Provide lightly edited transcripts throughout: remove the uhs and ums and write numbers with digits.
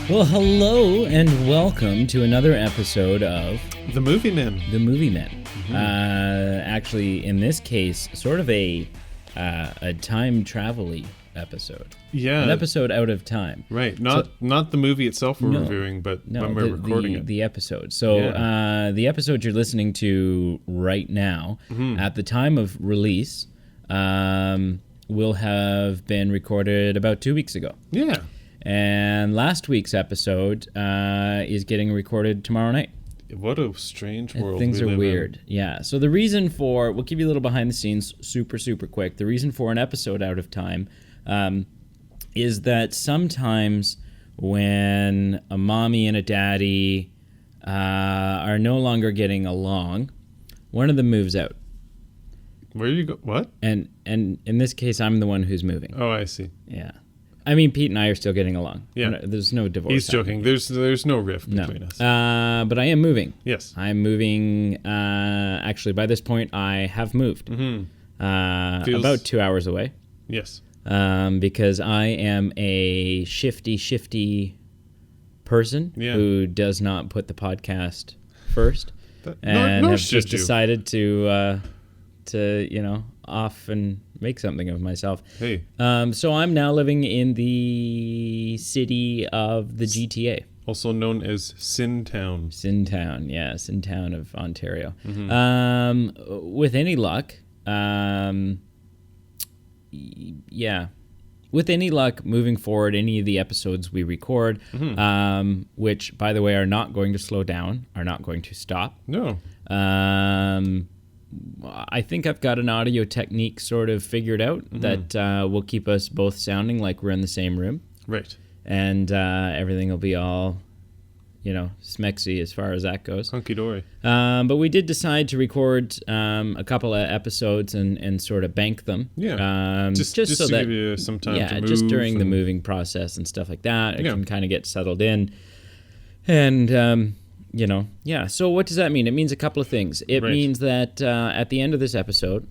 Well, hello and welcome to another episode of The Movie Men. The Movie Men. Actually, in this case, sort of a time travel-y episode. Yeah. An episode out of time. Right. Not the movie itself we're reviewing, but when we're recording it. The episode. So the episode you're listening to right now, at the time of release, will have been recorded about 2 weeks ago. Yeah. And last week's episode is getting recorded tomorrow night. What a strange world. Things we are live weird. Yeah. So the reason for, we'll give you a little behind the scenes, super quick. The reason for an episode out of time is that sometimes when a mommy and a daddy are no longer getting along, one of them moves out. Where you go? What? And in this case, I'm the one who's moving. Oh, I see. Yeah. I mean, Pete and I are still getting along. Yeah. There's no divorce. He's joking. There's no rift between us. But I am moving. Yes. I'm moving. Actually, by this point, I have moved. About 2 hours away. Yes. Because I am a shifty person who does not put the podcast first, and have just decided to off and make something of myself. Hey. So I'm now living in the city of the GTA. Also known as Sintown. Sintown, yeah, Sintown of Ontario. With any luck, with any luck, moving forward, any of the episodes we record, which, by the way, are not going to slow down, are not going to stop. No. I think I've got an audio technique sort of figured out that will keep us both sounding like we're in the same room. Right. And everything will be all, smexy as far as that goes. Hunky-dory. But we did decide to record a couple of episodes and sort of bank them. Yeah. Just so to that, give you some time to move. Just during the moving process and stuff like that. It can kind of get settled in. And... So what does that mean? It means a couple of things. It means that at the end of this episode,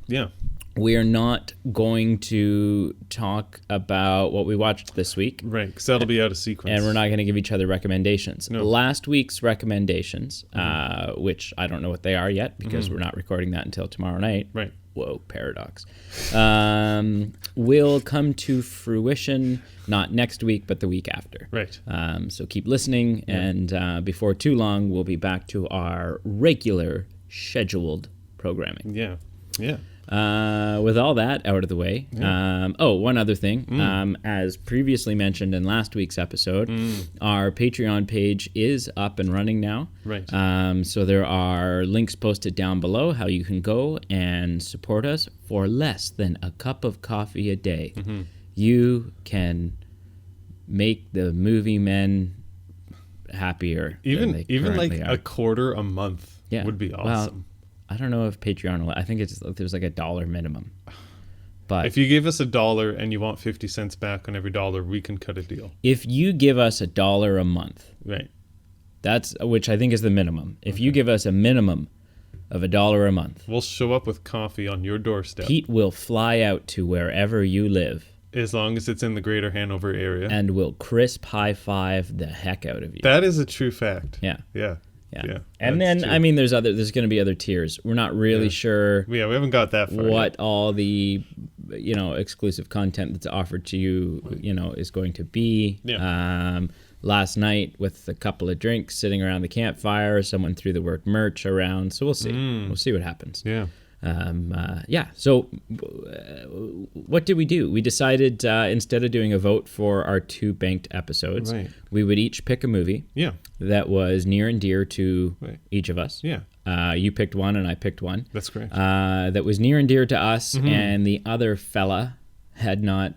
we are not going to talk about what we watched this week. Right, because that'll be out of sequence. And we're not going to give each other recommendations. No. Last week's recommendations, which I don't know what they are yet because we're not recording that until tomorrow night. Right. Whoa, paradox. Will come to fruition not next week, but the week after. Right. So keep listening, and before too long, we'll be back to our regular scheduled programming. Yeah. Yeah. With all that out of the way, one other thing. As previously mentioned in last week's episode, our Patreon page is up and running now. Right. So there are links posted down below how you can go and support us for less than a cup of coffee a day. You can make the movie men happier. Even like a quarter a month would be awesome. Well, I don't know if Patreon will. I think there's like $1 minimum. But if you give us $1 and you want 50 cents back on every dollar, we can cut a deal. If you give us $1 a month, right, which I think is the minimum. If you give us a minimum of $1 a month, we'll show up with coffee on your doorstep. Pete will fly out to wherever you live, as long as it's in the Greater Hanover area, and will crisp high five the heck out of you. That is a true fact. Yeah. Yeah. Yeah. And then, true. I mean, there's going to be other tiers. We're not really sure. Yeah, we haven't got that far what yet. All the, exclusive content that's offered to you, is going to be. Yeah. Last night with a couple of drinks sitting around the campfire, someone threw the word merch around. So we'll see. We'll see what happens. Yeah. So what did we do? We decided instead of doing a vote for our 2 banked episodes, we would each pick a movie that was near and dear to each of us. Yeah. You picked one and I picked one. That's great. That was near and dear to us and the other fella had not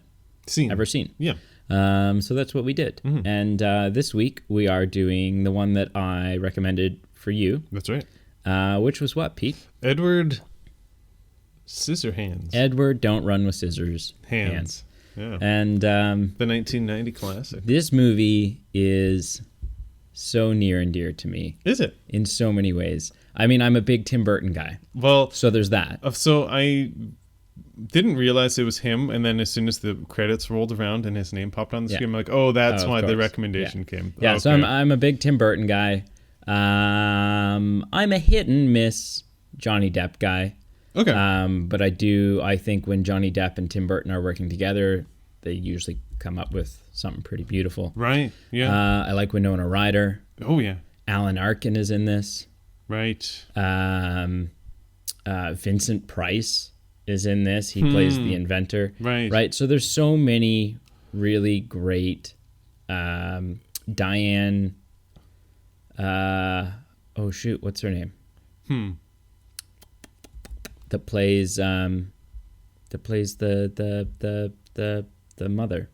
ever seen. Yeah. So that's what we did. And this week we are doing the one that I recommended for you. That's right. Which was what, Pete? Edward Scissorhands. Edward Don't Run with Scissors Hands. Yeah. And the 1990 classic. This movie is so near and dear to me. Is it? In so many ways. I mean, I'm a big Tim Burton guy. Well, so there's that. So I didn't realize it was him, and then as soon as the credits rolled around and his name popped on the Yeah. screen, I'm like, oh, that's Oh, of why the course. recommendation came. Yeah, Okay. so I'm a big Tim Burton guy. I'm a hit and miss Johnny Depp guy. Okay. But I think when Johnny Depp and Tim Burton are working together, they usually come up with something pretty beautiful. Right. Yeah. I like Winona Ryder. Oh, yeah. Alan Arkin is in this. Right. Vincent Price is in this. He plays the inventor. Right. Right. So there's so many really great. Diane. Oh shoot, what's her name? That plays the mother.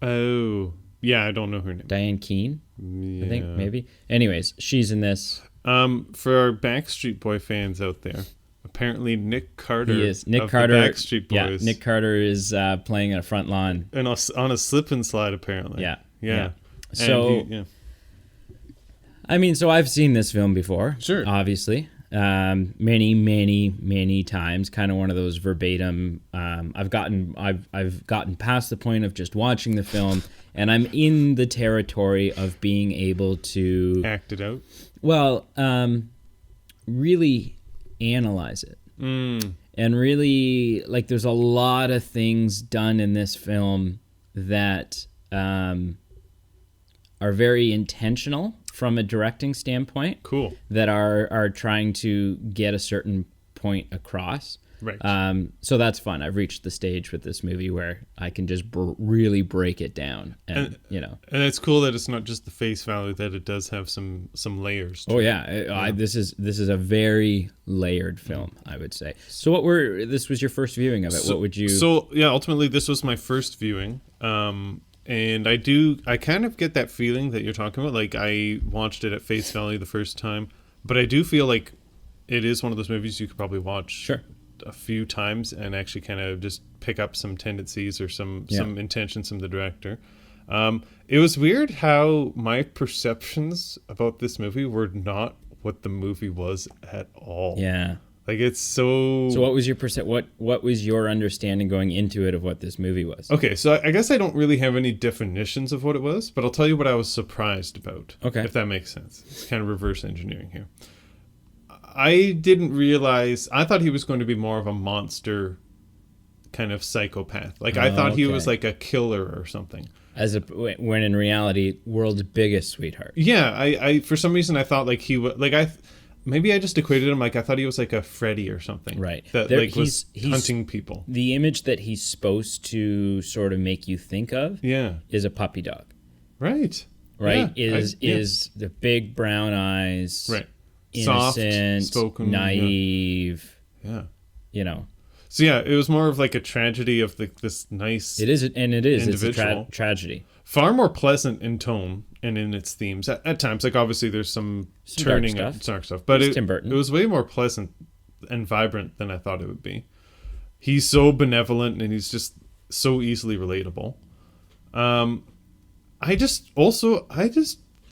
Oh, yeah. I don't know her name. Diane Keane, Yeah. I think maybe. Anyways, she's in this. For our Backstreet Boy fans out there, apparently Nick Carter. He is Nick of Carter. The Backstreet Boys. Yeah, Nick Carter is playing a front lawn. And on a slip and slide, apparently. Yeah. Yeah. So, yeah. I mean, so I've seen this film before. Sure. Obviously. Many times. Kind of one of those verbatim. I've gotten past the point of just watching the film, and I'm in the territory of being able to Act it out. well, really analyze it. And really, like, there's a lot of things done in this film that are very intentional from a directing standpoint. Cool. That are trying to get a certain point across. Right. So that's fun. I've reached the stage with this movie where I can just really break it down, and And it's cool that it's not just the face value; that it does have some layers. Oh yeah, this is a very layered film, I would say. So this was your first viewing of it? What would you? So yeah, ultimately this was my first viewing. And I kind of get that feeling that you're talking about. Like, I watched it at face value the first time, but I do feel like it is one of those movies you could probably watch a few times and actually kind of just pick up some tendencies or some intentions from the director. It was weird how my perceptions about this movie were not what the movie was at all. Yeah. Like, it's so... So what was your what was your understanding going into it of what this movie was? Okay, so I guess I don't really have any definitions of what it was, but I'll tell you what I was surprised about. Okay. If that makes sense. It's kind of reverse engineering here. I didn't realize... I thought he was going to be more of a monster kind of psychopath. Like, I thought he was like a killer or something. When in reality, world's biggest sweetheart. Yeah, I for some reason I thought like he was... Maybe I just equated him, like, I thought he was like a Freddy or something. Right. That was hunting people. The image that he's supposed to sort of make you think of is a puppy dog. Right. Right? Yeah. Is the big brown eyes. Right. Innocent, soft spoken, naive. Yeah. You know. So yeah, it was more of like a tragedy of this nice It's individual. a tragedy. Far more pleasant in tone and in its themes at times. Like, obviously there's some turning dark and dark stuff, but Tim Burton. It was way more pleasant and vibrant than I thought it would be. He's so benevolent and he's just so easily relatable. I just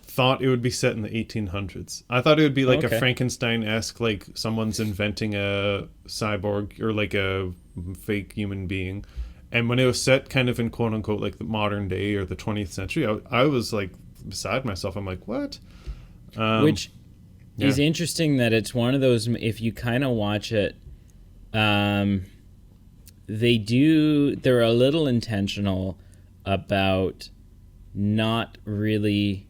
thought it would be set in the 1800s. I thought it would be like a Frankenstein-esque, like someone's inventing a cyborg or like a fake human being. And when it was set kind of in quote unquote like the modern day or the 20th century, I was like beside myself. I'm like, what? Which is interesting that it's one of those, if you kind of watch it, they're a little intentional about not really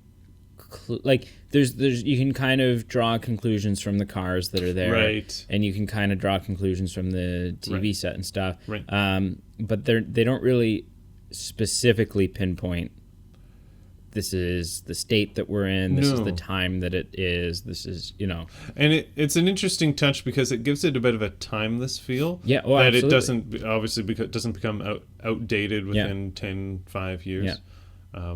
like there's you can kind of draw conclusions from the cars that are there, right? And you can kind of draw conclusions from the TV set and stuff, right? But they don't really specifically pinpoint this is the state that we're in, this is the time that it is, this is, and it's an interesting touch because it gives it a bit of a timeless feel, that absolutely. It doesn't obviously doesn't become outdated within 5 years. I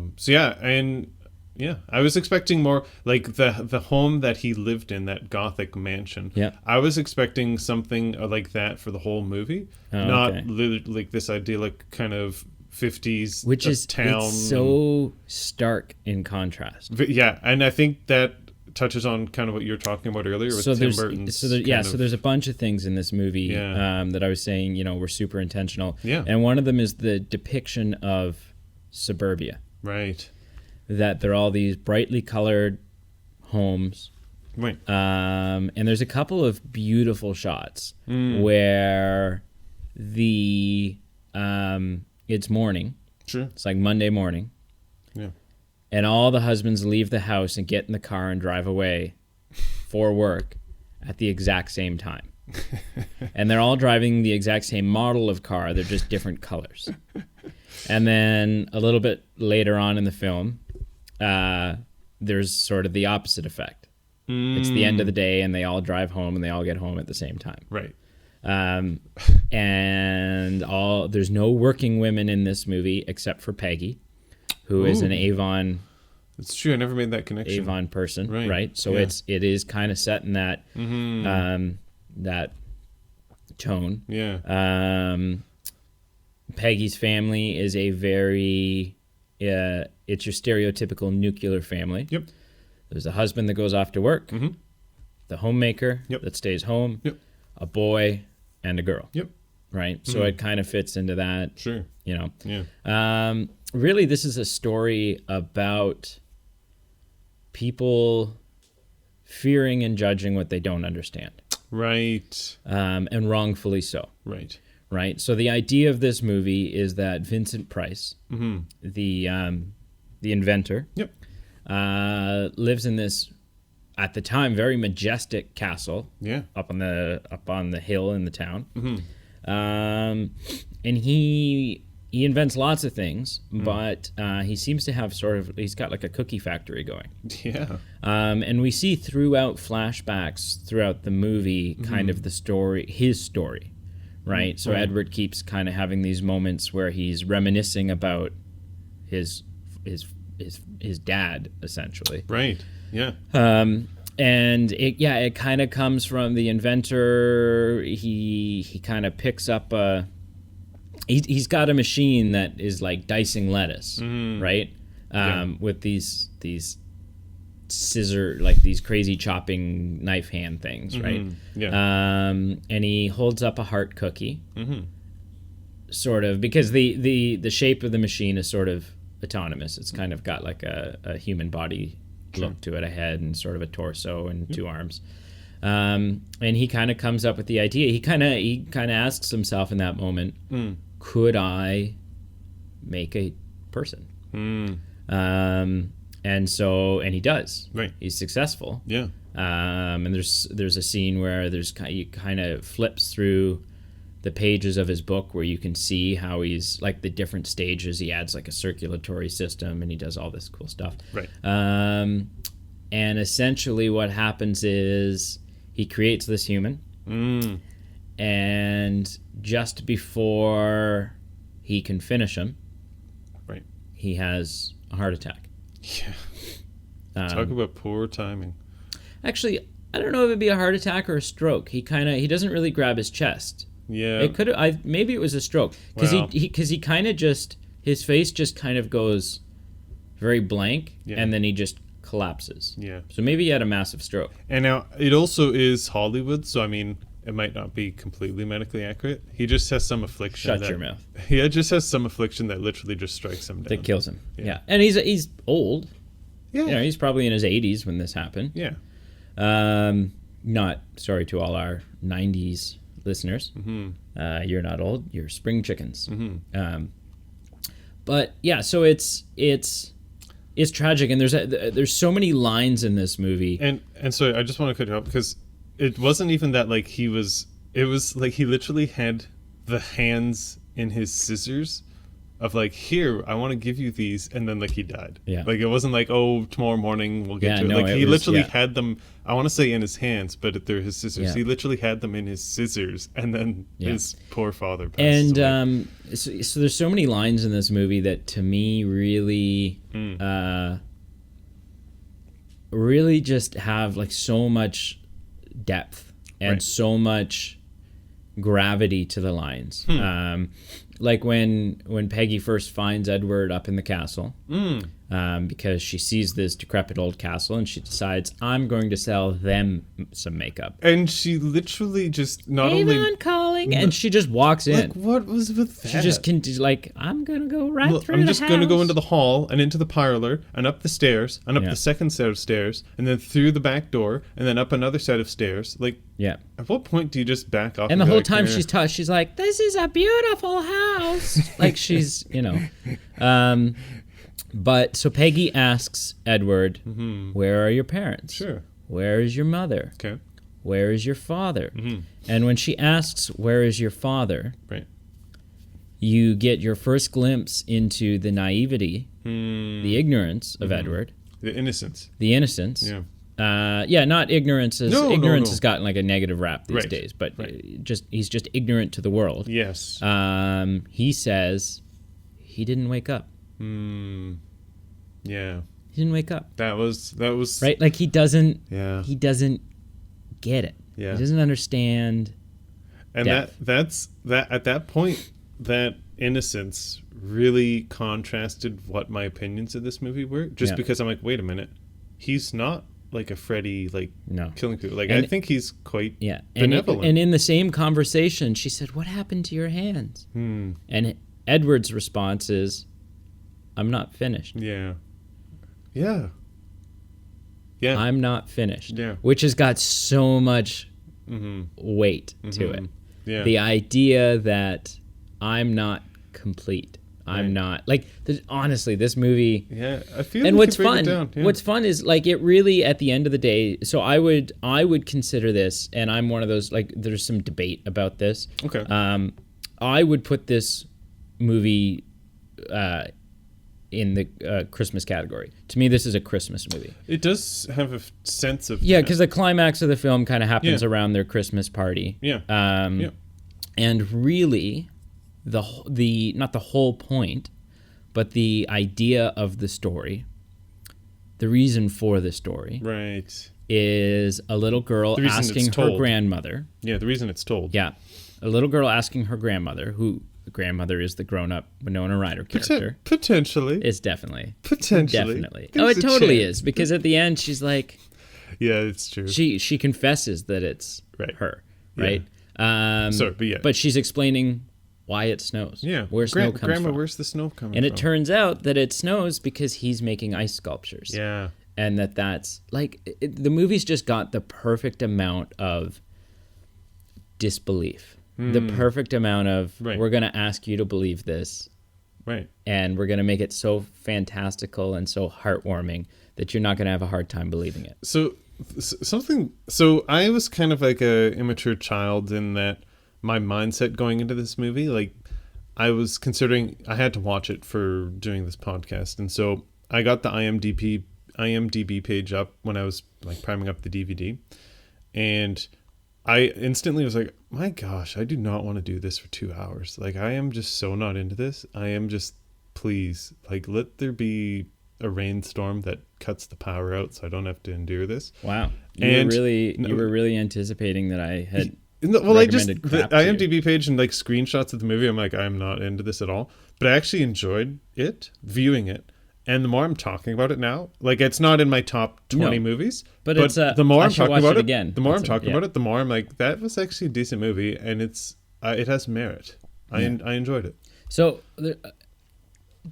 was expecting more like the home that he lived in, that Gothic mansion. Yeah, I was expecting something like that for the whole movie, not like this idyllic kind of 50s, which is town. It's so stark in contrast. Yeah, and I think that touches on kind of what you were talking about earlier with So Tim Burton's. so there's a bunch of things in this movie that I was saying, were super intentional. Yeah. And one of them is the depiction of suburbia. Right. That they're all these brightly colored homes. Right. And there's a couple of beautiful shots where it's morning. Sure. It's like Monday morning. Yeah. And all the husbands leave the house and get in the car and drive away for work at the exact same time. And they're all driving the exact same model of car. They're just different colors. And then a little bit later on in the film, there's sort of the opposite effect. It's the end of the day and they all drive home and they all get home at the same time. Right. And there's no working women in this movie except for Peggy, who is an Avon. It's true. I never made that connection. Avon person, right? So yeah. it is kind of set in that that tone. Yeah. Peggy's family is a very it's your stereotypical nuclear family. Yep. There's a husband that goes off to work, the homemaker Yep. that stays home, Yep. a boy, and a girl. Yep. Right? So it kind of fits into that. Sure. Yeah. Really, this is a story about people fearing and judging what they don't understand. Right. And wrongfully so. Right. Right? So the idea of this movie is that Vincent Price, the inventor, Yep. lives in this, at the time, very majestic castle. Yeah. Up on the hill in the town. And he invents lots of things, but he seems to have he's got like a cookie factory going. Yeah. And we see throughout flashbacks throughout the movie kind of his story, right? So Edward keeps kind of having these moments where he's reminiscing about his dad, essentially. Right. Yeah. And it kind of comes from the inventor. He kind of picks up he's got a machine that is like dicing lettuce, right? With these scissor, like these crazy chopping knife hand things, right? Yeah. And he holds up a heart cookie, sort of, because the shape of the machine is sort of autonomous. It's kind of got like a human body look to it, a head and sort of a torso and two arms. And he kind of comes up with the idea. He kind of asks himself in that moment, could I make a person? And he does. Right. He's successful. Yeah. And there's a scene where he kind of flips through the pages of his book where you can see how he's like the different stages. He adds like a circulatory system and he does all this cool stuff. Right. And essentially what happens is he creates this human. And just before he can finish him, right, he has a heart attack. Yeah. Talk about poor timing. Actually, I don't know if it'd be a heart attack or a stroke. He doesn't really grab his chest. Yeah. It could. Maybe it was a stroke because he kind of just, his face just kind of goes very blank, and then he just collapses. Yeah. So maybe he had a massive stroke. And now it also is Hollywood, so I mean, it might not be completely medically accurate. He just has some affliction. Shut your mouth. He just has some affliction that literally just strikes him down. That kills him. Yeah. And he's old. Yeah. He's probably in his 80s when this happened. Yeah. Not sorry to all our 90s listeners. You're not old. You're spring chickens. But yeah, so it's tragic, and there's so many lines in this movie. And so I just want to cut you off because it wasn't even that like it was like he literally had the hands in his scissors of like, here, I want to give you these, and then like he died. Yeah. Like it wasn't like, oh, tomorrow morning we'll get to it. No, Like he literally had them, I want to say in his hands, but they're his scissors. Yeah. He literally had them in his scissors, and then his poor father passed away. And so there's so many lines in this movie that to me really really just have like so much depth and so much gravity to the lines. like when Peggy first finds Edward up in the castle, because she sees this decrepit old castle and she decides, I'm going to sell them some makeup. And she literally just not Avon only calling, and she just walks in. like, what was with that? She just like, I'm gonna go right through I'm the just house. going to go into the hall and into the parlor and up the stairs and up Yeah. the second set of stairs and then through the back door and then up another set of stairs. Like, Yeah. at what point do you just back off? And the be whole like, time "Eh." she's like, this is a beautiful house. Like she's, but so Peggy asks Edward, where are your parents? Sure. Where is your mother? Okay. Where is your father? And when she asks, where is your father? Right. You get your first glimpse into the naivety, the ignorance of Edward, The innocence. the innocence. Yeah. Not ignorance. No, Ignorance no. has gotten like a negative rap these Right, days, but right. he's just ignorant to the world. Yes. He says he didn't wake up. Yeah. He didn't wake up. That was Right? Like he doesn't Yeah. get it. Yeah. He doesn't understand. And depth. that's at that point, that innocence really contrasted what my opinions of this movie were. Just Yeah. because I'm like, wait a minute, he's not like a Freddy, like No. killing people. Like, And- I think he's quite Yeah. And benevolent. in the same conversation, she said, what happened to your hands? And Edward's response is, I'm not finished. Yeah. Yeah. Yeah. I'm not finished. Yeah. Which has got so much weight to it. Yeah. The idea that I'm not complete. I'm not like honestly this movie. Yeah, I feel. And we what's could break fun? it down, yeah. What's fun is like it really at the end of the day. So I would consider this, and I'm one of those like. There's some debate about this. Okay. I would put this movie in the Christmas category. To me, this is a Christmas movie. It does have a sense of Yeah, because the climax of the film kind of happens Yeah. around their Christmas party. Yeah. Yeah. And really, the not the whole point, but the idea of the story, the reason for the story, Right. is a little girl The reason asking it's her told. grandmother. Yeah, the reason it's told. Yeah, a little girl asking her grandmother, who the grandmother is the grown-up Winona Ryder character. Potentially. It's definitely. Potentially. Oh, it There's a totally chance. is, because at the end she's like, Yeah, it's true. she confesses that it's Right. her, Yeah. right? Sorry, but yeah. But she's explaining why it snows. Yeah. Where snow comes Grandma, from. where's the snow coming And from? it turns out that it snows because he's making ice sculptures. Yeah. And that's like the movie's just got the perfect amount of disbelief. The perfect amount of Right. we're going to ask you to believe this, Right. and we're going to make it so fantastical and so heartwarming that you're not going to have a hard time believing it. So I was kind of like a immature child in that my mindset going into this movie, like I was considering I had to watch it for doing this podcast, and so I got the IMDb page up when I was like priming up the DVD, and I instantly was like, my gosh, I do not want to do this for 2 hours. Like, I am just so not into this. I am just, please, like, let there be a rainstorm that cuts the power out so I don't have to endure this. Wow. You were really anticipating that I had Well, I just, recommended the crap to you. IMDb page and like screenshots of the movie, I'm like, I'm not into this at all. But I actually enjoyed it, viewing it. And the more I'm talking about it now, like it's not in my top 20 No, movies, but it's the more I I'm should talking watch about it again. the more I'm It's talking yeah. about it, the more I'm like, that was actually a decent movie, and it has merit. I enjoyed it. So,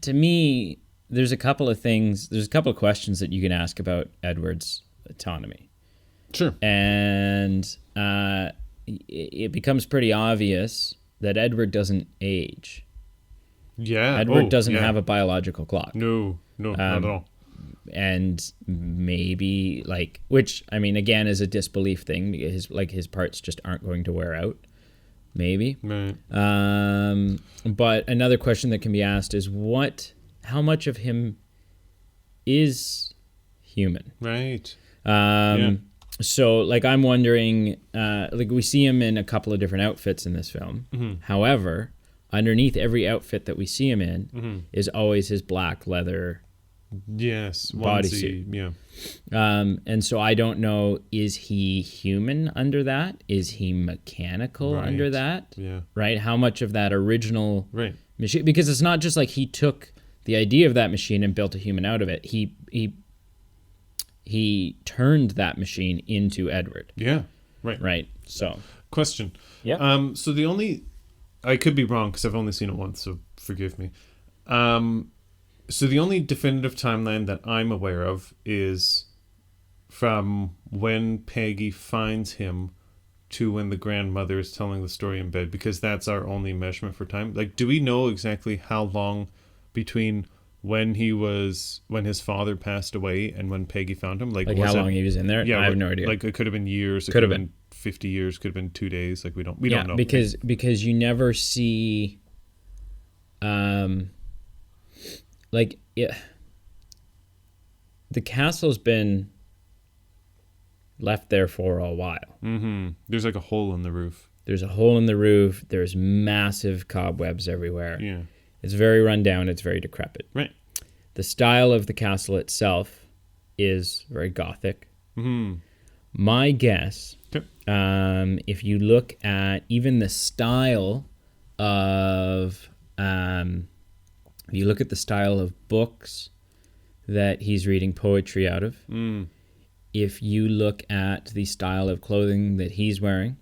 to me, there's a couple of things. There's a couple of questions that you can ask about Edward's autonomy, Sure. and it becomes pretty obvious that Edward doesn't age. Yeah. Edward doesn't have a biological clock, No, not at all. and maybe which I mean, again, is a disbelief thing. His parts just aren't going to wear out. Maybe. Right. But another question that can be asked is how much of him is human? Right. So I'm wondering, we see him in a couple of different outfits in this film. Mm-hmm. However, underneath every outfit that we see him in is always his black leather Yes. bodysuit. Yeah. And so I don't know, is he human under that? Is he mechanical Right. under that? Yeah. Right? How much of that original Right. machine? Because it's not just like he took the idea of that machine and built a human out of it. He turned that machine into Edward. Yeah. Right. Right. So Question. yeah. So the only, I could be wrong because I've only seen it once, so forgive me. So the only definitive timeline that I'm aware of is from when Peggy finds him to when the grandmother is telling the story in bed, because that's our only measurement for time. Like, do we know exactly how long between when his father passed away and when Peggy found him? Like How long he was in there? Yeah, I have no idea. Like, it could have been years. It Could could have have been 50 years. Could have been 2 days. Like, we don't know. Because you never see, like, yeah, the castle's been left there for a while. Mm-hmm. There's like a hole in the roof. There's a hole in the roof. There's massive cobwebs everywhere. Yeah. It's very run down. It's very decrepit. Right. The style of the castle itself is very Gothic. Mm-hmm. My guess, Okay. if you look at even the style of, if you look at the style of books that he's reading poetry out of, if you look at the style of clothing that he's wearing,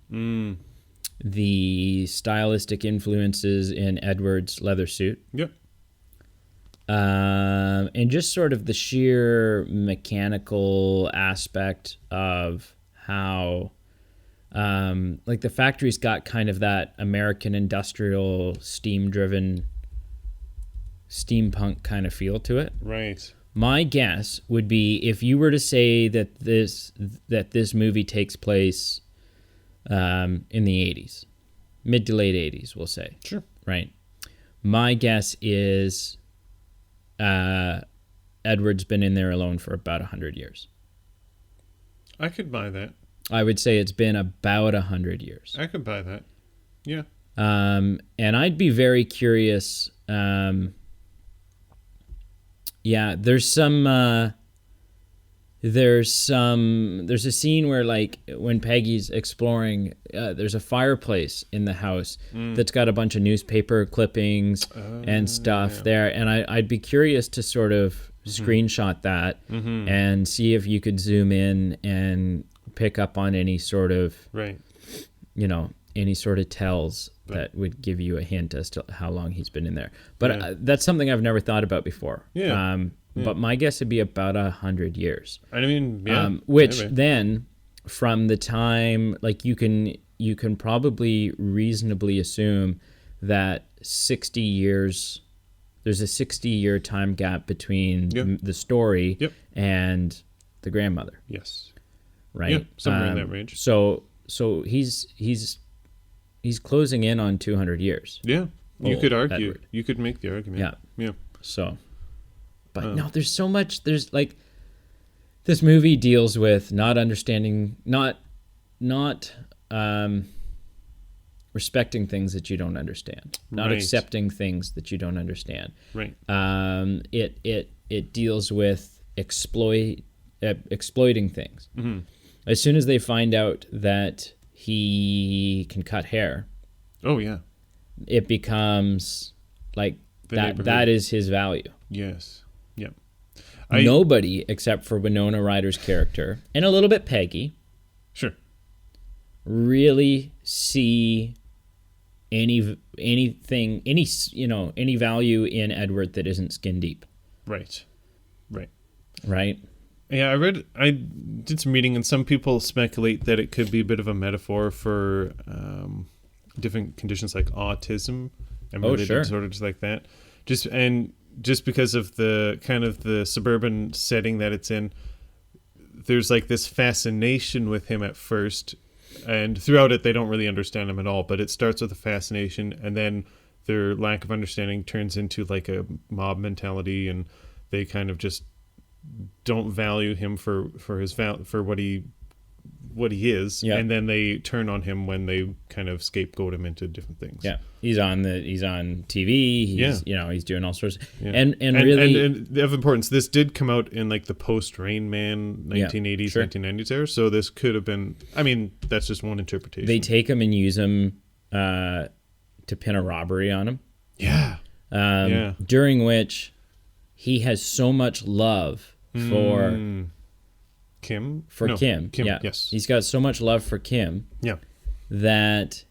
the stylistic influences in Edward's leather suit, Yep. and just sort of the sheer mechanical aspect of how, like, the factory's got kind of that American industrial steam-driven steampunk kind of feel to it. Right. My guess would be, if you were to say that this movie takes place in the 80s, mid to late 80s, we'll say. Sure. Right. My guess is Edward's been in there alone for about 100 years. I could buy that. I would say it's been about 100 years. I could buy that. Yeah. And I'd be very curious. Yeah, there's a scene where, like, when Peggy's exploring, there's a fireplace in the house that's got a bunch of newspaper clippings and stuff there, and I'd be curious to sort of screenshot that and see if you could zoom in and pick up on any sort of, Right. any sort of tells that would give you a hint as to how long he's been in there. But that's something I've never thought about before. Yeah. But my guess would be about 100 years. I mean, yeah. Which maybe. then, from the time, like, you can probably reasonably assume that 60 years, there's a 60-year time gap between the story and the grandmother. Yes. Right. Yeah, somewhere in that range. So he's closing in on 200 years. Yeah. You could argue. Edward. You could make the argument. Yeah. Yeah. So, but no, there's so much. There's, like, this movie deals with not understanding, not respecting things that you don't understand, not Right. accepting things that you don't understand. Right. It deals with exploiting things. Mm-hmm. As soon as they find out that he can cut hair, Oh, yeah. it becomes like The that. neighborhood. That is his value. Yes. Yep. Nobody except for Winona Ryder's character and a little bit Peggy Sure. really see anything, any value in Edward that isn't skin deep. Right. Right. Right. Yeah, I did some reading, and some people speculate that it could be a bit of a metaphor for different conditions like autism and related disorders like that. Just because of the kind of the suburban setting that it's in, there's like this fascination with him at first, and throughout it they don't really understand him at all. But it starts with a fascination, and then their lack of understanding turns into like a mob mentality, and they kind of just don't value him for what he what he is, Yeah. and then they turn on him when they kind of scapegoat him into different things. Yeah, he's on TV. He's he's doing all sorts. Yeah. And really, and of importance, this did come out in like the post Rain Man 1980s, sure. 1990s era. So this could have been. I mean, that's just one interpretation. they take him and use him to pin a robbery on him. Yeah. During which he has so much love for Kim. Kim. Yeah. Yes. He's got so much love for Kim. Yeah. That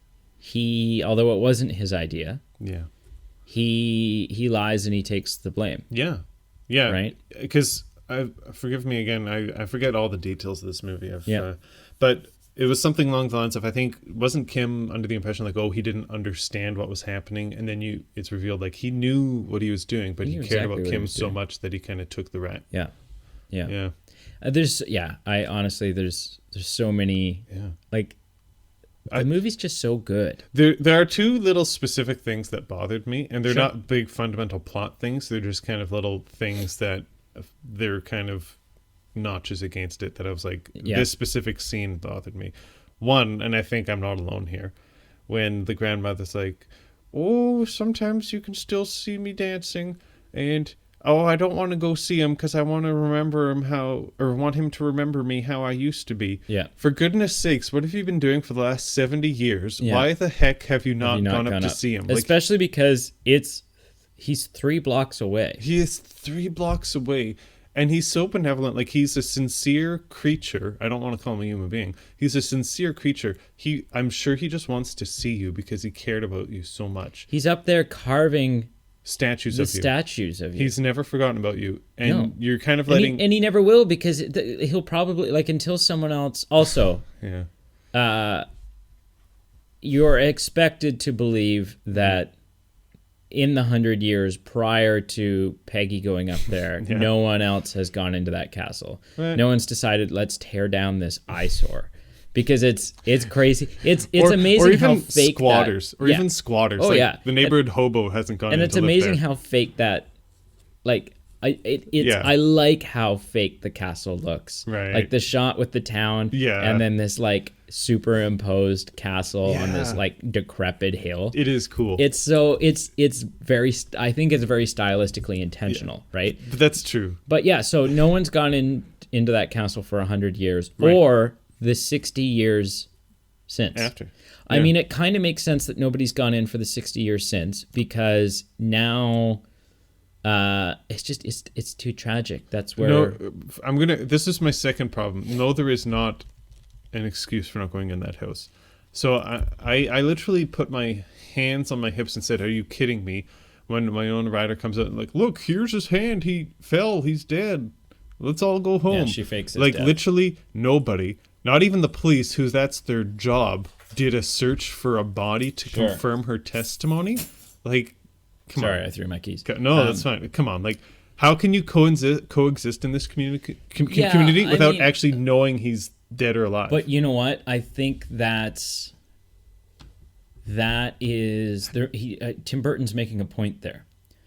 although it wasn't his idea, Yeah. he lies and he takes the blame. Yeah. Yeah. Right. Because forgive me again. I forget all the details of this movie. Yeah. But it was something along the lines of, I think, wasn't Kim under the impression like, oh, he didn't understand what was happening, and then it's revealed like he knew what he was doing, but he cared exactly about what he Kim was so doing. much that he kind of took the rat. Yeah. Yeah. I honestly, there's so many, Yeah. like, the movie's just so good. There are two little specific things that bothered me, and they're Sure. not big fundamental plot things. They're just kind of little things that they're kind of notches against it that I was like, this specific scene bothered me. One, and I think I'm not alone here, when the grandmother's like, oh, sometimes you can still see me dancing, and oh, I don't want to go see him because I want to remember him want him to remember me how I used to be. Yeah. For goodness sakes, what have you been doing for the last 70 years? Yeah. Why the heck have you not gone up to see him? Especially because he's 3 blocks away. He is 3 blocks away, and he's so benevolent. Like, he's a sincere creature. I don't want to call him a human being. He's a sincere creature. I'm sure he just wants to see you because he cared about you so much. He's up there carving Statues the of you. statues of you. He's never forgotten about you, and No. you're kind of and letting. he never will, because he'll probably, like, until someone else also. Yeah. You're expected to believe that in the 100 years prior to Peggy going up there, no one else has gone into that castle. Right. No one's decided, let's tear down this eyesore, because it's crazy. It's amazing how fake squatters, that, or even squatters. Oh, like, yeah. The neighborhood hobo hasn't gone. And in it's to live amazing there. how fake that, like, I like how fake the castle looks. Right. Like the shot with the town. Yeah. And then this, like, superimposed castle on this, Yeah. like, decrepit hill. It is cool. It's very, I think it's very stylistically intentional, right? But that's true. But yeah, so no one's gone into that castle for 100 years, Right. or the 60 years since. After. I Yeah. mean, it kind of makes sense that nobody's gone in for the 60 years since, because now it's too tragic. That's where. No, this is my second problem. No, there is not an excuse for not going in that house. So I literally put my hands on my hips and said, are you kidding me? When my own rider comes out and like, look, here's his hand. He fell. He's dead. Let's all go home. Yeah, she fakes his like death. Literally nobody, not even the police, who that's their job, did a search for a body to Sure. confirm her testimony. Like, come on. Sorry, I threw my keys. No, that's fine. Come on. Like, how can you coexist in this community I without mean- actually knowing he's dead or alive? But you know what? I think that is there. Tim Burton's making a point there.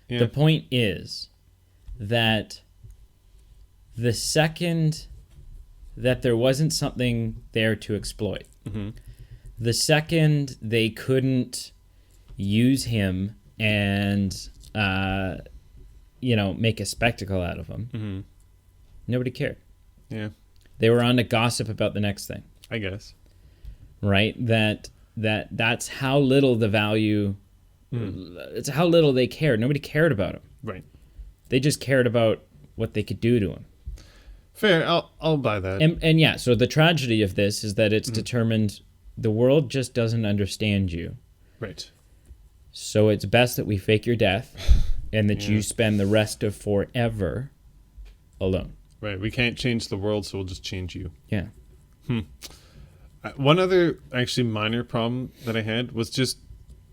Yeah. The point is that the second that there wasn't something there to exploit, Mm-hmm. the second they couldn't use him and make a spectacle out of him, Mm-hmm. nobody cared. Yeah, They were on to gossip about the next thing. I guess. Right? That's how little the value. It's how little they cared. Nobody cared about him. Right. They just cared about what they could do to him. Fair. I'll buy that. And yeah, so the tragedy of this is that it's determined the world just doesn't understand you. Right. So it's best that we fake your death and that you spend the rest of forever alone. Right. We can't change the world, so we'll just change you. Yeah. One other actually minor problem that I had was just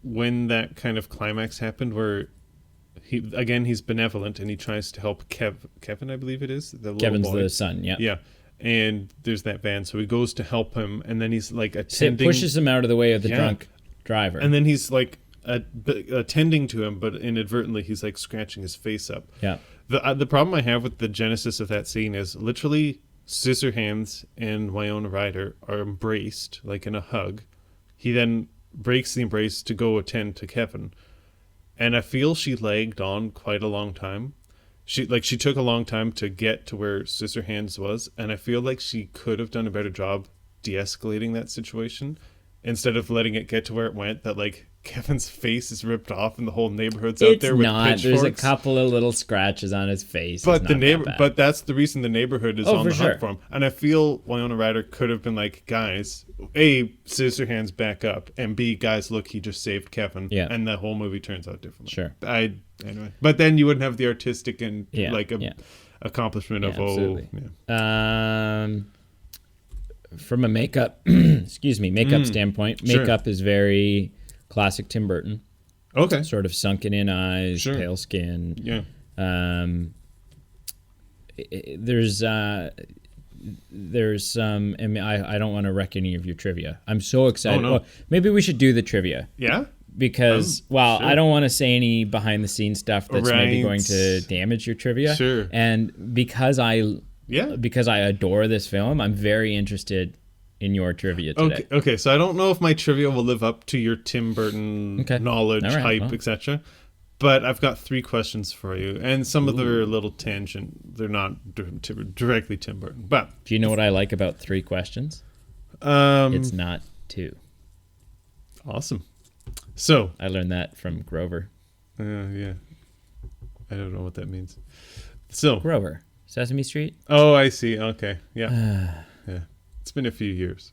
when that kind of climax happened, where he's benevolent and he tries to help Kevin, I believe it is, the little Kevin's boy. the son, yeah. Yeah. And there's that van, so he goes to help him, and then he's like So it attending. pushes him out of the way of the Yeah. drunk driver. And then he's like attending to him, but inadvertently he's like scratching his face up. yeah. The problem I have with the genesis of that scene is literally Scissorhands and Winona Ryder are embraced, like in a hug. He then breaks the embrace to go attend to Kevin. And I feel she lagged on quite a long time. She took a long time to get to where Scissorhands was, and I feel like she could have done a better job de-escalating that situation instead of letting it get to where it went, that like Kevin's face is ripped off and the whole neighborhood's out there with pitchforks. There's a couple of little scratches on his face. But but that's the reason the neighborhood is on the hunt for him. And I feel Winona Ryder could have been like, guys, A, Scissorhands back up, and B, guys, look, he just saved Kevin. Yeah. And the whole movie turns out differently. Sure. Anyway. But then you wouldn't have the artistic and accomplishment of absolutely. From a makeup standpoint, makeup is very classic Tim Burton. Okay. Sort of sunken in eyes, Sure. pale skin. Yeah. There's some. I mean, I don't want to wreck any of your trivia. I'm so excited. Oh, no. Well, maybe we should do the trivia. Yeah. Because sure. I don't want to say any behind the scenes stuff that's maybe going to damage your trivia. Sure. And because I adore this film, I'm very interested in your trivia today. Okay. So I don't know if my trivia will live up to your Tim Burton knowledge, hype, etc. But I've got 3 questions for you, and some of them are a little tangent. They're not directly Tim Burton. But do you know what I like about 3 questions? It's not 2. Awesome. So I learned that from Grover. Yeah. I don't know what that means. So Grover, Sesame Street. Oh, I see. Okay. Yeah. Yeah. It's been a few years.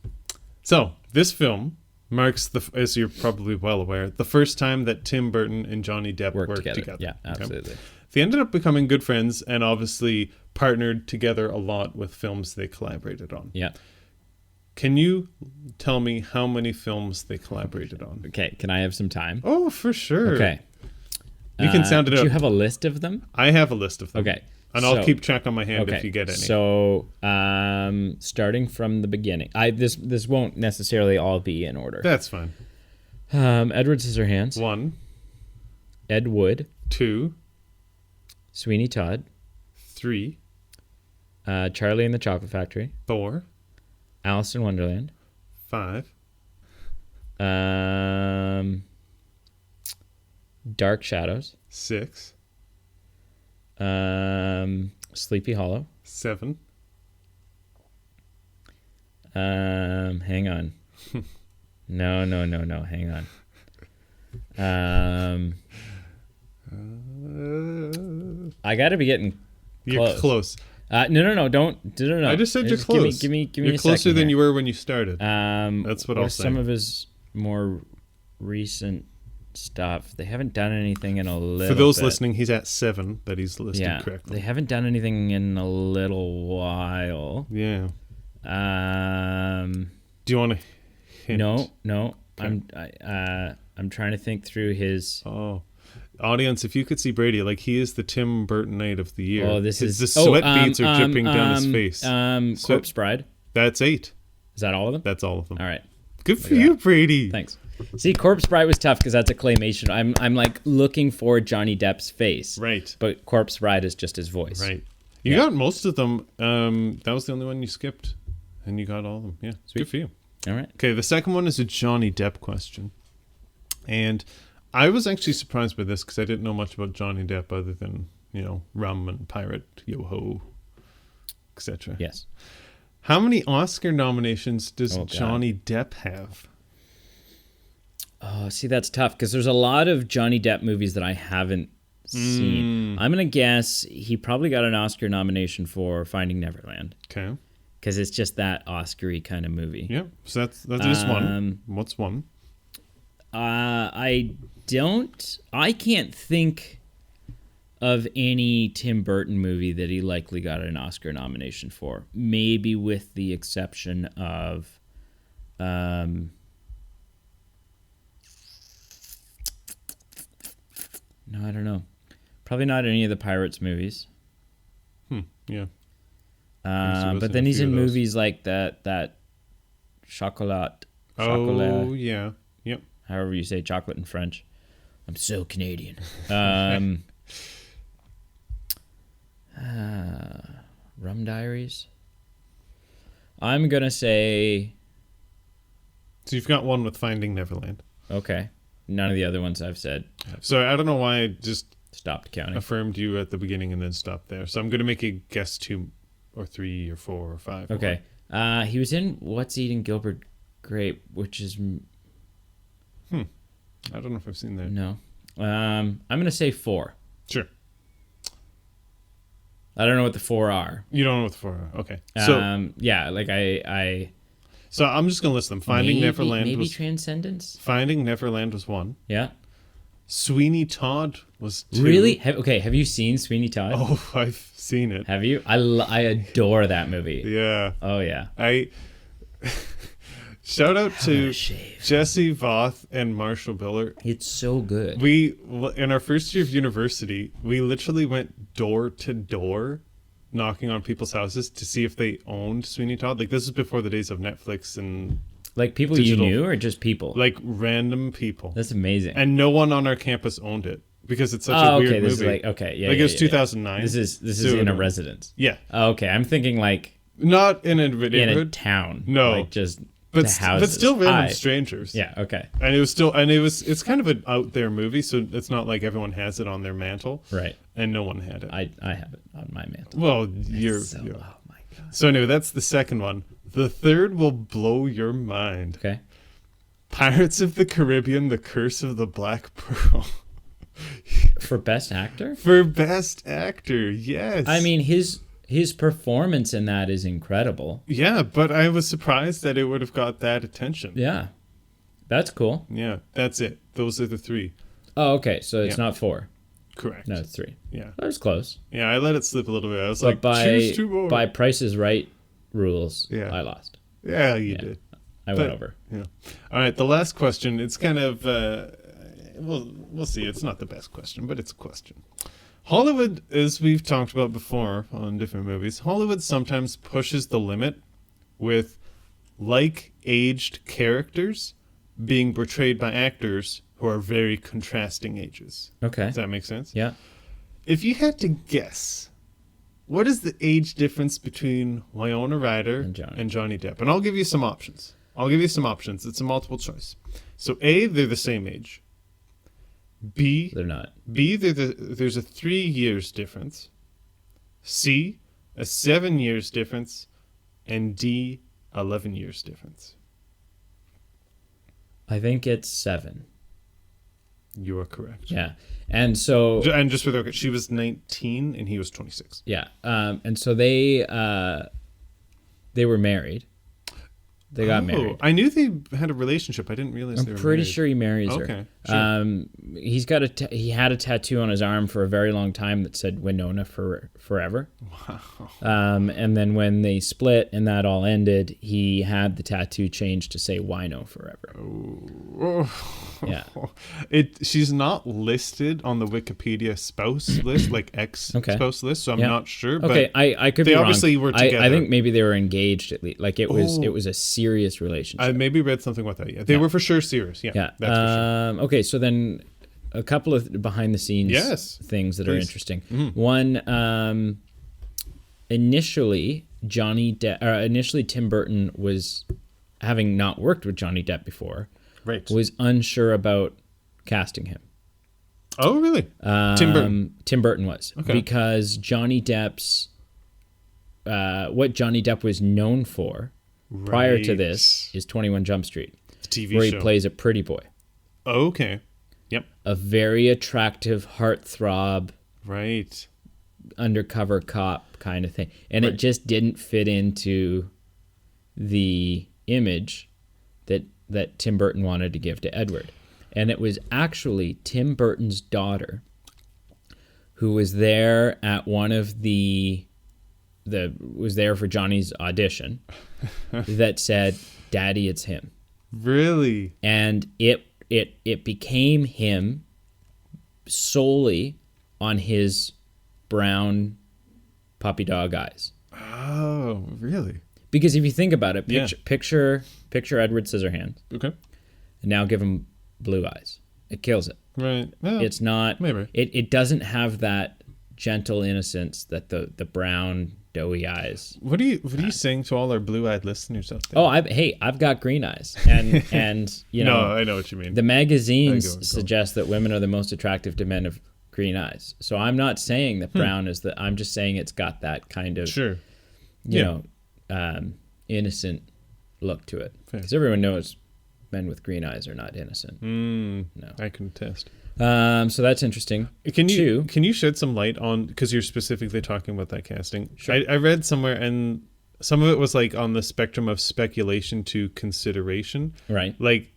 So this film marks as you're probably well aware, the first time that Tim Burton and Johnny Depp worked together. Yeah, absolutely. Okay. They ended up becoming good friends and obviously partnered together a lot with films they collaborated on. Yeah. Can you tell me how many films they collaborated on? Okay, can I have some time? Oh, for sure. Okay. You can sound it out. Do you have a list of them? I have a list of them. Okay. And I'll keep track on my hand if you get any. So, starting from the beginning. This won't necessarily all be in order. That's fine. Edward Scissorhands. 1. Ed Wood. 2. Sweeney Todd. 3. Charlie and the Chocolate Factory. 4. Alice in Wonderland. 5. Dark Shadows. 6. Sleepy Hollow. 7. Hang on. No. Hang on. I gotta be getting close. You're close. No. Don't. No. I just said you're close. Give me you're a closer second than here. you were when you started. That's what I'll say. Some of his more recent stuff. They haven't done anything in a little For those bit. listening, he's at 7 that he's listed correctly. They haven't done anything in a little while. Yeah. Do you want to hint? No. Okay. I'm trying to think through his. Oh, audience! If you could see Brady, like he is the Tim Burtonite of the year. Oh, this is the sweat beads are dripping down his face. Corpse Bride. That's 8. Is that all of them? That's all of them. All right. Good for you, Brady. Thanks. See, Corpse Bride was tough because that's a claymation. I'm like looking for Johnny Depp's face. Right. But Corpse Bride is just his voice. Right. You got most of them. That was the only one you skipped, and you got all of them. Yeah. Sweet. Good for you. All right. Okay, the second one is a Johnny Depp question. And I was actually surprised by this because I didn't know much about Johnny Depp other than, rum and pirate, yo-ho, etc. Yes. How many Oscar nominations does God. Johnny Depp have? Oh, see, that's tough because there's a lot of Johnny Depp movies that I haven't seen. I'm going to guess he probably got an Oscar nomination for Finding Neverland. Okay. Because it's just that Oscar-y kind of movie. Yeah, so that's just one. What's one? I can't think of any Tim Burton movie that he likely got an Oscar nomination for. Maybe with the exception of no, I don't know. Probably not any of the Pirates movies. Yeah. But then he's in movies like that Chocolat. Oh, yeah. Yep. However you say chocolate in French. I'm so Canadian. Rum Diaries? I'm going to say... So you've got one with Finding Neverland. Okay. None of the other ones I've said. So I don't know why I just Stopped counting. affirmed you at the beginning and then stopped there. So I'm going to make you guess 2 or 3 or 4 or 5. Okay. He was in What's Eating Gilbert Grape, which is... I don't know if I've seen that. No. I'm going to say 4. Sure. I don't know what the 4 are. You don't know what the 4 are. Okay. So yeah, like I so I'm just going to list them. Finding Neverland maybe was... Transcendence? Finding Neverland was 1. Yeah. Sweeney Todd was 2. Really? Have you seen Sweeney Todd? Oh, I've seen it. Have you? I adore that movie. Yeah. Oh, yeah. Shout out to shave. Jesse Voth and Marshall Biller. It's so good. We, in our first year of university, we literally went door to door knocking on people's houses to see if they owned Sweeney Todd. Like, this is before the days of Netflix and... Like people digital. you knew or just people? Like, random people. That's amazing. And no one on our campus owned it because it's such a weird okay. This movie. is like, okay. Yeah, Like, yeah, it was yeah, 2009. This is in a residence. Yeah. Oh, okay. I'm thinking like Not in a in a neighborhood. town. No. Like just But, the houses. but still random Hi. strangers. Yeah, okay. And it's kind of an out there movie, so it's not like everyone has it on their mantle. Right. And no one had it. I have it on my mantle. Well, Oh my god. So anyway, that's the second one. The third will blow your mind. Okay. Pirates of the Caribbean: The Curse of the Black Pearl. For best actor? For best actor, yes. I mean, his performance in that is incredible. Yeah, but I was surprised that it would have got that attention. Yeah. That's cool. Yeah, that's it. Those are the 3. Oh, okay. So it's not 4. Correct. No, it's 3. Yeah. That was close. Yeah, I let it slip a little bit. I was But like, choose 2 more. by Price is Right rules, Yeah. I lost. Yeah, you did. I went over. Yeah. All right, the last question. It's kind of, we'll see. It's not the best question, but it's a question. Hollywood, as we've talked about before on different movies, Hollywood sometimes pushes the limit with like-aged characters being portrayed by actors who are very contrasting ages. Okay. Does that make sense? Yeah. If you had to guess, what is the age difference between Winona Ryder and Johnny Depp? And I'll give you some options. It's a multiple choice. So A, they're the same age. B, They're not. B, there's a 3 years difference. C, a 7 years difference. And D, 11 years difference. I think it's 7. You are correct. Yeah. And so... And just for the record, she was 19 and he was 26. Yeah. And so they were married. They got married. I knew they had a relationship. I didn't realize they were I'm pretty married. sure he marries her. Okay, sure. He had a tattoo on his arm for a very long time that said Winona forever. Wow. And then when they split and that all ended, he had the tattoo changed to say Wino forever. Yeah. She's not listed on the Wikipedia spouse list, like ex-spouse list, so I'm not sure. But okay, I could be they wrong. obviously were together. I think maybe they were engaged at least. Like it was a serious relationship. I maybe read something about that. Yeah, they were for sure serious. Yeah, Yeah. that's for sure. Okay, so then a couple of behind the scenes things that are interesting. Mm-hmm. One, initially Tim Burton was, having not worked with Johnny Depp before, was unsure about casting him. Oh, really? Tim Burton was. Okay. Because Johnny Depp's what Johnny Depp was known for prior to this is 21 Jump Street, TV where show. he plays a pretty boy. Oh, okay. Yep. A very attractive heartthrob, Right. undercover cop kind of thing. And it just didn't fit into the image that Tim Burton wanted to give to Edward. And it was actually Tim Burton's daughter who was there at one of was there for Johnny's audition that said, "Daddy, it's him." Really? And it became him solely on his brown puppy dog eyes. Oh, really? Because if you think about it, picture Edward Scissorhands, Okay. and now give him blue eyes. It kills it. Right. Well, It's not. maybe. It doesn't have that gentle innocence that the brown doughy eyes. What are you saying to all our blue-eyed listeners out there? Oh, I've got green eyes, and you know, No, I know what you mean. the magazines Go. suggest that women are the most attractive to men of green eyes. So I'm not saying that brown is the. I'm just saying it's got that kind of Sure. you know, innocent look to it. Fair. Because everyone knows men with green eyes are not innocent. No, I can attest. So that's interesting. Can you shed some light on, because you're specifically talking about that casting? Sure. I read somewhere, and some of it was like on the spectrum of speculation to consideration. Right. Like,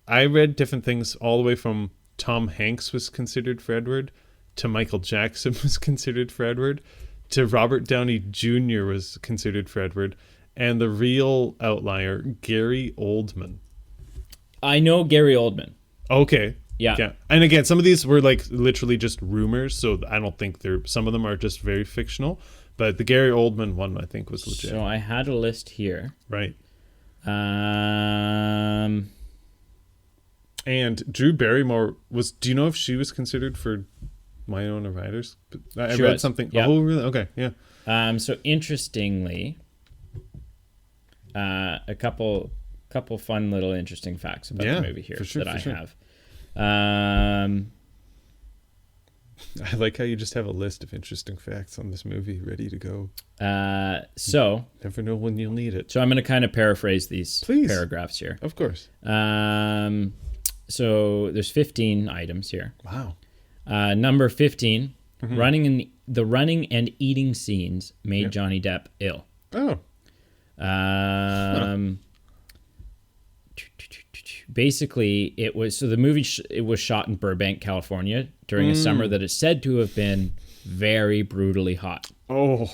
I read different things all the way from Tom Hanks was considered for Edward, to Michael Jackson was considered for Edward, to Robert Downey Jr. was considered for Edward, and the real outlier, Gary Oldman. I know Gary Oldman. Okay. Yeah. And again, some of these were like literally just rumors, so I don't think some of them are just very fictional. But the Gary Oldman one, I think, was legit. So I had a list here. Right. Um, And Drew Barrymore was. Do you know if she was considered for Winona Ryder's? I She read was. something. Yeah. Oh, really? Okay. Yeah. So interestingly, a couple fun little interesting facts about the movie here that I have. I like how you just have a list of interesting facts on this movie ready to go. So Never know when you'll need it. So I'm going to kind of paraphrase these Please. paragraphs here. Of course. So there's 15 items here. Wow. Number 15, running and eating scenes made Johnny Depp ill. Oh. Basically, it was the movie. It was shot in Burbank, California, during a summer that is said to have been very brutally hot. Oh.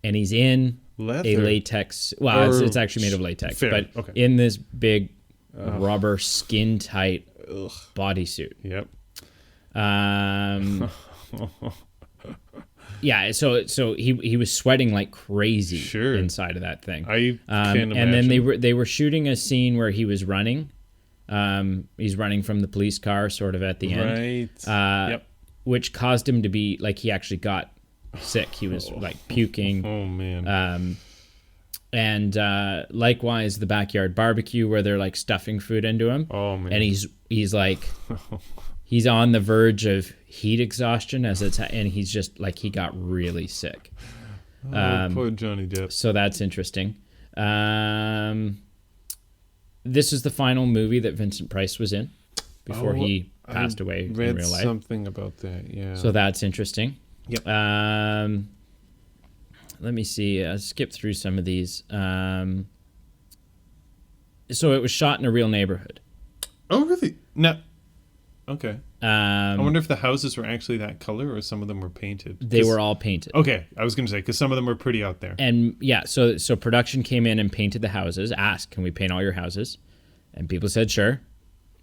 And he's in Leather. a latex. Well, it's actually made of latex, Fair. but Okay. in this big rubber skin tight bodysuit. Yep. Yeah, so he was sweating like crazy Sure. inside of that thing. I can imagine. And then they were shooting a scene where he was running. He's running from the police car, sort of at the end. Right. Yep. Which caused him to be like he actually got sick. He was like puking. Oh man. And likewise, the backyard barbecue where they're like stuffing food into him. Oh man. And he's like. He's on the verge of heat exhaustion and he's just like he got really sick. Poor Johnny Depp. So that's interesting. This is the final movie that Vincent Price was in before he passed away in real life. Read something about that. Yeah. So that's interesting. Yep. Let me see. I'll skip through some of these. So it was shot in a real neighborhood. Oh really? No. Okay. I I wonder if the houses were actually that color or some of them were painted. They were all painted. Okay, I was going to say, because some of them were pretty out there. And yeah, so production came in and painted the houses, asked, can we paint all your houses? And people said, sure.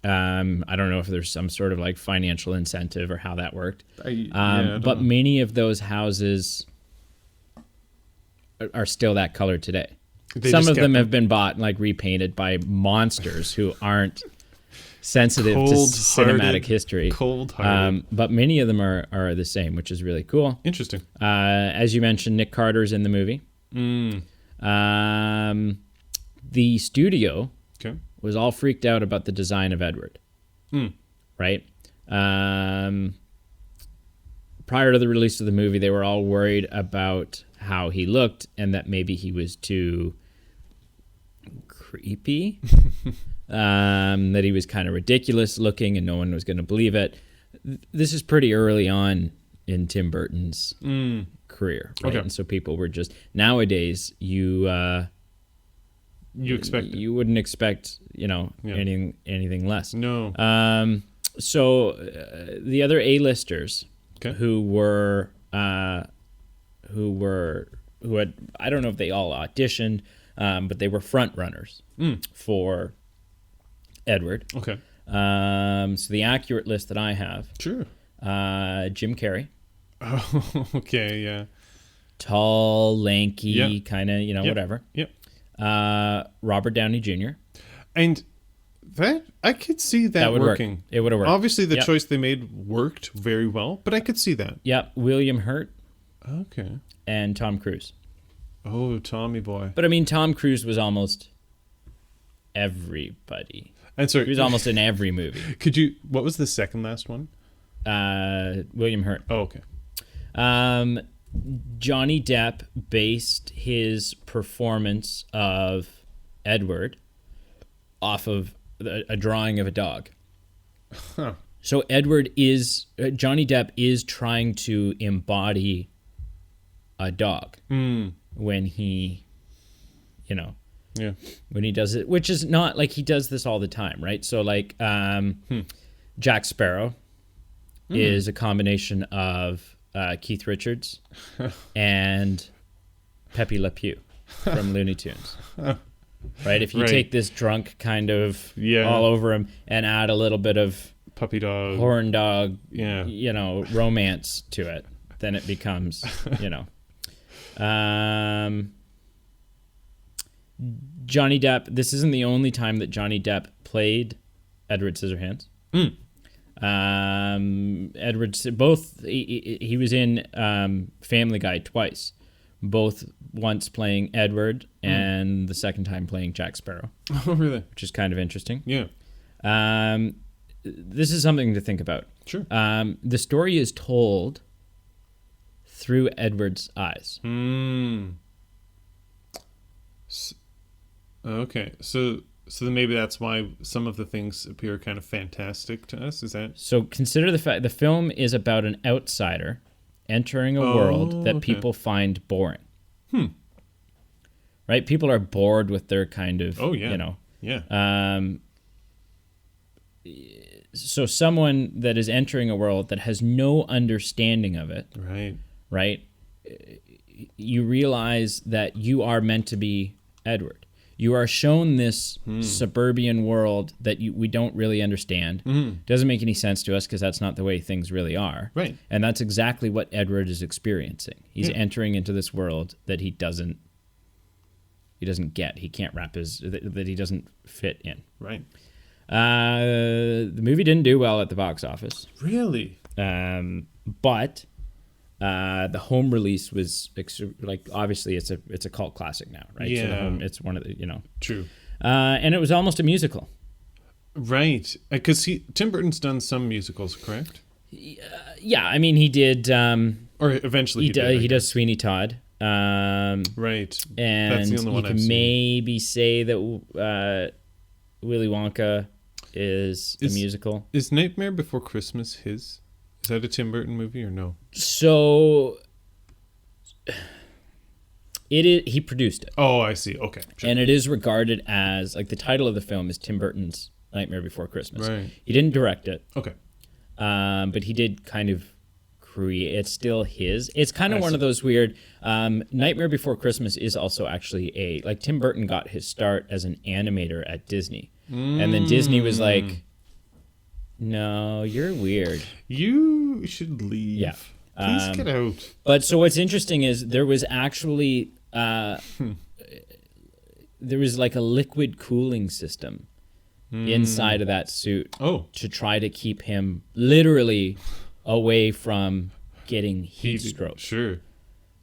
I don't know if there's some sort of like financial incentive or how that worked. I don't But know. many of those houses are still that color today. They Some just of kept them have been bought and like repainted by monsters who aren't sensitive to cinematic history. Cold-hearted. But many of them are the same, which is really cool. Interesting. As you mentioned, Nick Carter's in the movie. The studio Okay. was all freaked out about the design of Edward. Right? Prior to the release of the movie, they were all worried about how he looked and that maybe he was too creepy. That he was kind of ridiculous looking and no one was going to believe it. This is pretty early on in Tim Burton's career, right? Okay. And so people were just nowadays you expect it. you wouldn't expect anything less. No. The other A-listers Okay. who had I don't know if they all auditioned, but they were front runners for Edward. Okay. So the accurate list that I have: Sure. Jim Carrey, Oh, okay. Yeah. tall, lanky, Yeah. kind of whatever. Yep. Robert Downey Jr. And that I could see that would working. work. It would have worked. Obviously, the Yep. choice they made worked very well, but I could see that. Yep. William Hurt Okay. and Tom Cruise. Oh, Tommy Boy. But I mean, Tom Cruise was almost everybody. And sorry, He was almost in every movie. What was the second last one? William Hurt. Oh, okay. Johnny Depp based his performance of Edward off of a drawing of a dog. Huh. So Johnny Depp is trying to embody a dog when he, Yeah. when he does it, which is not like he does this all the time, right? So like Jack Sparrow is a combination of Keith Richards and Pepe Le Pew from Looney Tunes. Right? If you take this drunk kind of all over him and add a little bit of puppy dog, horn dog, romance to it, then it becomes, Johnny Depp, this isn't the only time that Johnny Depp played Edward Scissorhands. Edward, he was in Family Guy twice, both once playing Edward and the second time playing Jack Sparrow. Oh, really? Which is kind of interesting. Yeah. This is something to think about. Sure. The story is told through Edward's eyes. Okay, so then maybe that's why some of the things appear kind of fantastic to us. Is that so? Consider the fact the film is about an outsider entering a world that people find boring. Right? People are bored with their kind of. Oh yeah. Yeah. So someone that is entering a world that has no understanding of it. Right. You realize that you are meant to be Edward. You are shown this suburban world that we don't really understand. Doesn't make any sense to us because that's not the way things really are. Right. And that's exactly what Edward is experiencing. He's entering into this world that he doesn't get. He can't that he doesn't fit in. Right. The movie didn't do well at the box office. Really? But the home release was obviously it's a cult classic now, right? Yeah. So it's one of the True. And it was almost a musical. Right, because Tim Burton's done some musicals, correct? Yeah, I mean he did. Or eventually he does Sweeney Todd. Right. And that's the only one you I've can seen. maybe say that Willy Wonka is a musical. Is Nightmare Before Christmas his? Is that a Tim Burton movie or no? So it is. He produced it. Oh, I see. Okay. Sure. And it is regarded as the title of the film is Tim Burton's Nightmare Before Christmas. Right. He didn't direct it. Okay. But he did kind of create. It's still his. It's kind of one of those weird. Nightmare Before Christmas is also actually Tim Burton got his start as an animator at Disney, and then Disney was like, "No, you're weird. You should leave. Yeah. Please get out." But so what's interesting is there was actually there was a liquid cooling system inside of that suit to try to keep him literally away from getting heat stroke. Sure.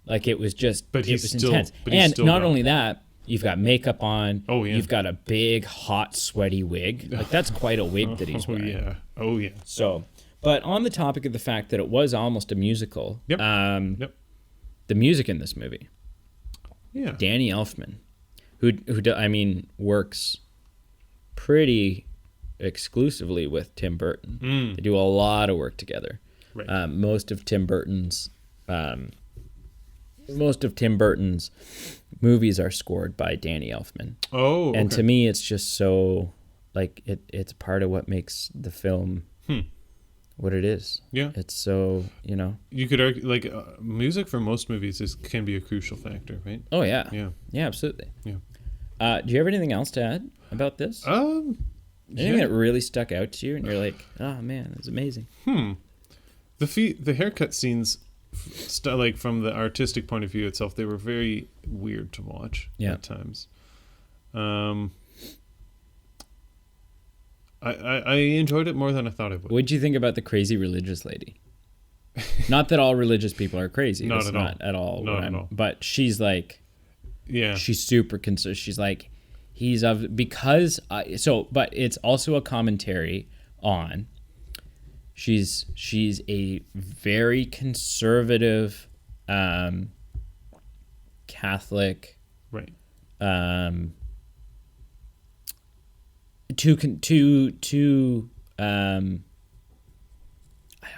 It was just but it was intense. But and not only that, you've got makeup on. Oh yeah. You've got a big hot sweaty wig. That's quite a wig that he's wearing. Oh yeah. So, but on the topic of the fact that it was almost a musical, Yep. The music in this movie, Danny Elfman, who works pretty exclusively with Tim Burton. They do a lot of work together. Right. Most of Tim Burton's movies are scored by Danny Elfman. Oh, okay. And to me, it's just so it's part of what makes the film what it is. Yeah. It's so, You could argue music for most movies can be a crucial factor, right? Oh yeah. Yeah. Yeah, absolutely. Yeah. Do you have anything else to add about this? Anything that really stuck out to you and you're like, oh man, it's amazing. The haircut scenes, from the artistic point of view itself, they were very weird to watch at times. I enjoyed it more than I thought I would. What'd you think about the crazy religious lady? Not that all religious people are crazy. Not That's at all. Not at all. Not at all. But she's Yeah. She's super concerned. She's like, he's of because but it's also a commentary on she's a very conservative Catholic, Right.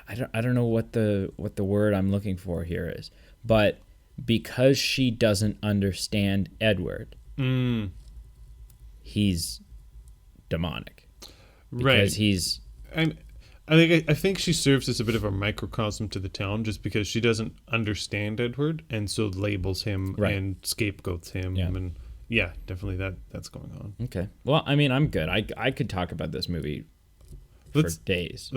I don't know what the word I'm looking for here is, but because she doesn't understand Edward, he's demonic. Because he's And I think she serves as a bit of a microcosm to the town, just because she doesn't understand Edward, and so labels him and scapegoats him, and definitely that's going on. okay. Well, I mean, I'm good. I could talk about this movie for days.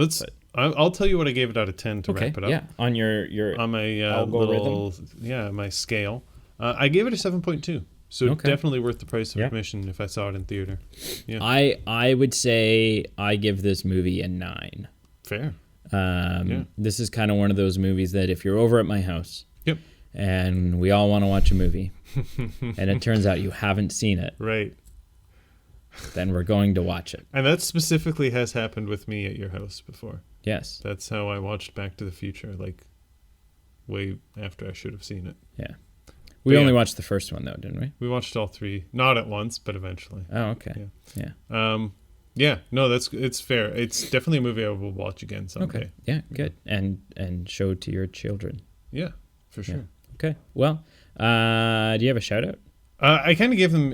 I'll tell you what I gave it out of 10 to wrap it up. Yeah, on your on my algorithm? my scale. I gave it a 7.2. So definitely worth the price of admission if I saw it in theater. Yeah. I would say I give this movie a 9. Fair. This is kind of one of those movies that if you're over at my house, Yep. and we all want to watch a movie, and it turns out you haven't seen it, Right. then we're going to watch it. And that specifically has happened with me at your house before. Yes. That's how I watched Back to the Future, like way after I should have seen it. Yeah. We only watched the first one though, didn't we? We watched all 3, not at once, but eventually. Oh, okay. Yeah. Yeah, no, it's fair. It's definitely a movie I will watch again someday. Okay. Yeah, good. And show it to your children. Yeah, for sure. Yeah. Okay. Well, do you have a shout out? I kind of gave them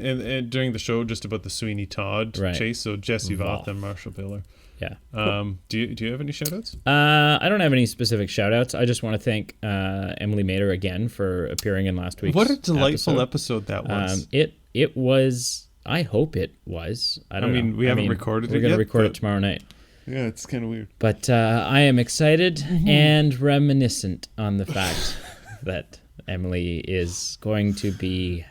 during the show just about the Sweeney Todd Right. chase. So Jesse Voth and Marshall Biller. Yeah. Cool. Do you have any shout outs? I don't have any specific shout outs. I just want to thank Emily Mader again for appearing in last week's What a delightful episode that was. It was. I hope it was. I mean, we haven't recorded it yet. We're going to record but it tomorrow night. Yeah, it's kind of weird. But I am excited and reminiscent on the fact that Emily is going to be,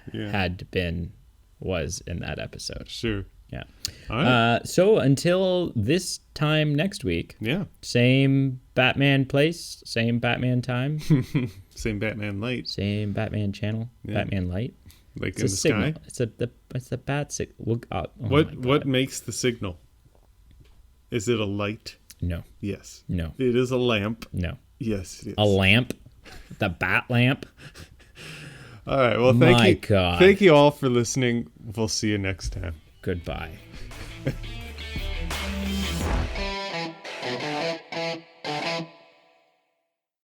was in that episode. Sure. Yeah. All right. So until this time next week. Yeah. Same Batman place, same Batman time. Same Batman light. Same Batman channel. Yeah. Batman light. Like it's in the signal. sky. It's the bat signal. What makes the signal? Is it a light? No. Yes. No. It is a lamp. No. Yes, it is. A lamp? The bat lamp? All right. Well, thank you all for listening. We'll see you next time. Goodbye.